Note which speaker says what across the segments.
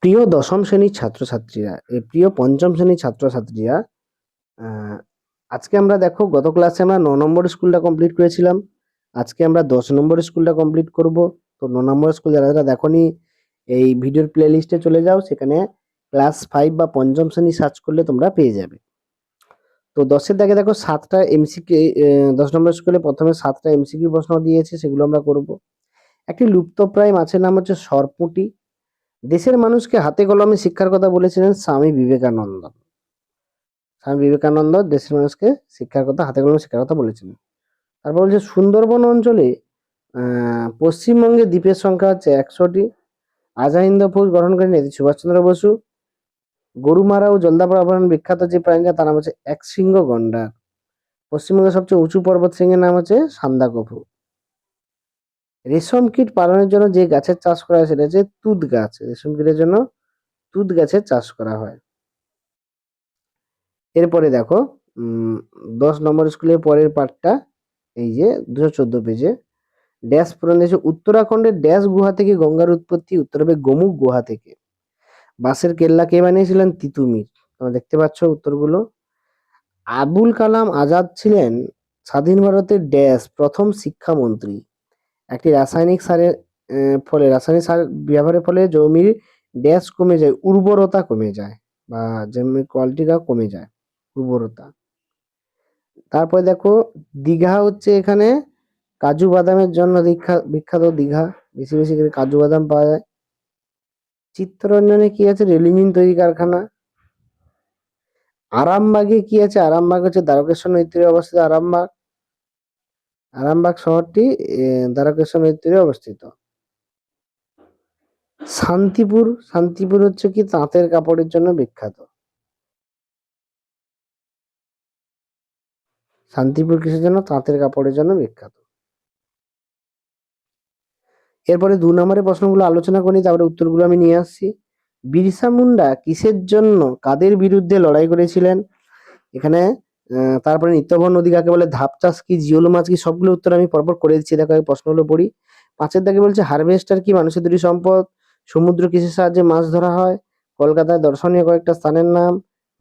Speaker 1: প্রিয় দশম শ্রেণীর ছাত্রছাত্রীরা, প্রিয় পঞ্চম শ্রেণীর ছাত্রছাত্রীরা, আহ, আজকে আমরা দেখো গত ক্লাসে আমরা 9 নম্বর স্কুলটা কমপ্লিট করেছিলাম। আজকে আমরা 10 নম্বর স্কুলটা কমপ্লিট করব। তো 9 নম্বর স্কুল যারা যারা দেখোনি, এই ভিডিওর প্লে লিস্টে চলে যাও, সেখানে ক্লাস 5 বা পঞ্চম শ্রেণী সার্চ করলে তোমরা পেয়ে যাবে। তো 10-এর দাগে দেখো 7টা এমসিকিউ। 10 নম্বর স্কুলে প্রথমে 7টা এমসিকিউ প্রশ্ন দিয়েছে, সেগুলো আমরা করব। একটি লুপ্তপ্রায় মাছের নাম হচ্ছে সরপুঁটি। দেশের মানুষকে হাতে কলমে শিক্ষার কথা বলেছিলেন স্বামী বিবেকানন্দ। স্বামী বিবেকানন্দ দেশের মানুষকে শিক্ষার কথা, হাতে কলমে শিক্ষার কথা বলেছিলেন। তারপর বলছে সুন্দরবন অঞ্চলে পশ্চিমবঙ্গে দ্বীপের সংখ্যা হচ্ছে 100টি। আজাইন্দ ফৌজ গঠন করেন নেতাজি সুভাষচন্দ্র বসু। গরুমারা ও জলদাপাড়া অভয়ারণ্য বিখ্যাত যে প্রাণীটা, তার নাম হচ্ছে একশৃঙ্গ গন্ডার। পশ্চিমবঙ্গের সবচেয়ে উঁচু পর্বত শৃঙ্গের নাম হচ্ছে সান্দাকফু। রেশম কীট পালনের জন্য যে গাছের চাষ করা হয় সেটা হচ্ছে তুঁত গাছ। রেশম কীটের জন্য তুঁত গাছের চাষ করা হয়। এরপরে দেখো 10 নম্বর স্কুলের পরের পার্টটা, এই যে 214 পেজে ড্যাশ পূরণ দিয়েছে। উত্তরাখণ্ডের ড্যাশ গুহা থেকে গঙ্গার উৎপত্তি। উত্তর হবে গোমুখ গুহা থেকে। বাঁশের কেল্লা কে বানিয়েছিলেন? তিতুমির। তোমরা দেখতে পাচ্ছ উত্তরগুলো। আবুল কালাম আজাদ ছিলেন স্বাধীন ভারতের ড্যাশ প্রথম শিক্ষামন্ত্রী। একটি রাসায়নিক সার ব্যবহারের ফলে জমির ড্যাশ কমে যায়, উর্বরতা কমে যায়, বা জমির কোয়ালিটিটা কমে যায়, উর্বরতা। তারপরে দেখো দীঘা হচ্ছে এখানে কাজু বাদামের জন্য বিখ্যাত। দীঘা বেশি বেশি করে কাজু বাদাম পাওয়া যায়। চিত্তরঞ্জনে কি আছে? রেল ইঞ্জিন তৈরি কারখানা। আরামবাগে কি আছে? আরামবাগ হচ্ছে দ্বারকেশ্বর নদীর তীরে অবস্থিত আরামবাগ। আরামবাগ শহরটি দ্বারকেশ্বর নদীর তীরে অবস্থিত। শান্তিপুর হচ্ছে কি তাঁতের কাপড়ের জন্য বিখ্যাত। শান্তিপুর কিসের জন্য? তাঁতের কাপড়ের জন্য বিখ্যাত। এরপরে 2 নম্বরের প্রশ্নগুলো আলোচনা করি, তারপরে উত্তরগুলো আমি নিয়ে আসছি। বিরসা মুন্ডা কিসের জন্য, কাদের বিরুদ্ধে লড়াই করেছিলেন? এখানে তারপরে নিত্যবন নদী কাকে বলে, ধাপ চাষ কি, জিওল মাছ কি, সবগুলো উত্তর আমি পরপর করে দিচ্ছি। দেখো এই প্রশ্নগুলো পড়ি। 5-এর দাগে বলছে হারভেস্টার কি, মানুষের দুটি সম্পদ। সমুদ্র কিসের সাহায্যে মাছ ধরা হয়? কলকাতায় দর্শনীয় কয়েকটা স্থানের নাম।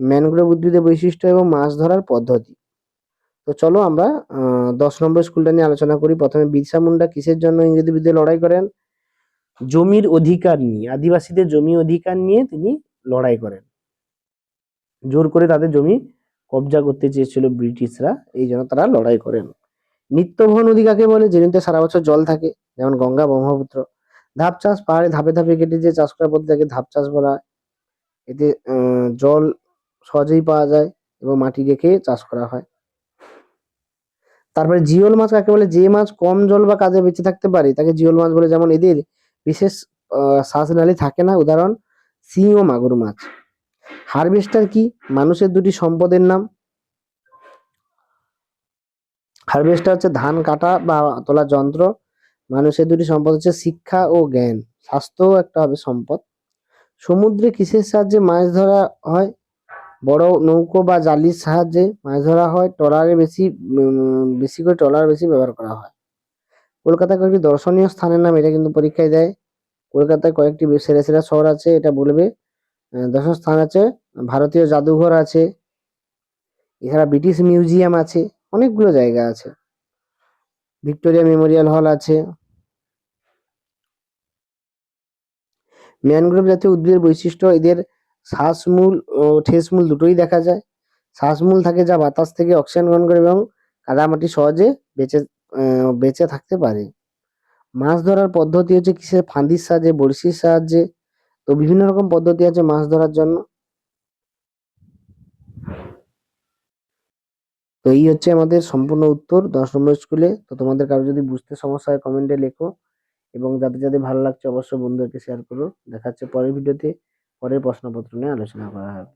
Speaker 1: ম্যানগ্রোভ উদ্ভিদের বৈশিষ্ট্য এবং মাছ ধরার পদ্ধতি। তো চলো আমরা 10 নম্বর স্কুলটা নিয়ে আলোচনা করি। প্রথমে বিরসা মুন্ডা কিসের জন্য ইংরেজদের বিরুদ্ধে লড়াই করেন? জমির অধিকার নিয়ে, আদিবাসীদের জমি অধিকার নিয়ে তিনি লড়াই করেন। জোর করে তাদের জমি কবজা করতে চেয়েছিল ব্রিটিশরা, এই জন্য তারা লড়াই করেন। নিত্যবহ নদী কাকে বলে? যে নদীতে সারা বছর জল থাকে, যেমন গঙ্গা, ব্রহ্মপুত্র। ধাপ চাষ, পাহাড়ে ধাপে ধাপে কেটে যে চাষ করার পদ্ধতিকে ধাপ চাষ বলা হয়। এতে জল সহজেই পাওয়া যায় এবং মাটি রেখে চাষ করা হয়। তারপরে জিওল মাছ কাকে বলে? যে মাছ কম জল বা কাজে বেঁচে থাকতে পারে তাকে জিওল মাছ বলে, যেমন এদের বিশেষ শ্বাসনালী থাকে না, উদাহরণ শিং ও মাগুর মাছ। হারভেস্টার কি? মানুষের দুটি সম্পদের নাম। হারভেস্টার হচ্ছে ধান কাটা বা তোলা যন্ত্র। মানুষের দুটি সম্পদ হচ্ছে শিক্ষা ও জ্ঞান। স্বাস্থ্যও একটা হবে সম্পদ। সমুদ্রে কিসের সাহায্যে মাছ ধরা হয়? বড় নৌকো বা জালির সাহায্যে মাছ ধরা হয়। ট্রলারে বেশি করে ট্রলার বেশি ব্যবহার করা হয়। কলকাতায় কয়েকটি দর্শনীয় স্থানের নাম, এটা কিন্তু পরীক্ষায় দেয়। কলকাতায় কয়েকটি সেরা সেরা শহর আছে, এটা বলবে। দর্শনীয় স্থান আছে, ভারতীয় জাদুঘর আছে, এছাড়া ব্রিটিশ মিউজিয়াম আছে, অনেকগুলো জায়গা আছে। ভিক্টোরিয়া মেমোরিয়াল হল আছে। ম্যানগ্রোভ জাতীয় উদ্ভিদের বৈশিষ্ট্য, এদের শ্বাসমূল ও ঠেসমূল দুটোই দেখা যায়। শ্বাসমূল থাকে যা বাতাস থেকে অক্সিজেন গ্রহণ করে এবং কাদামাটি সহজে বেঁচে থাকতে পারে। মাছ ধরার পদ্ধতি হচ্ছে কিসের? ফাঁদির সাহায্যে, বড়শির সাহায্যে। তো বিভিন্ন রকম পদ্ধতি আছে মাছ ধরার জন্য। তো এই হচ্ছে আমাদের সম্পূর্ণ উত্তর 10 নম্বর স্কুলে। তো তোমাদের কারো যদি বুঝতে সমস্যা হয় কমেন্টে লেখো, এবং যাদের যাদের ভালো লাগছে অবশ্যই বন্ধুদেরকে শেয়ার করো। দেখা হচ্ছে পরের ভিডিওতে, পরের প্রশ্নপত্র নিয়ে আলোচনা করা হবে।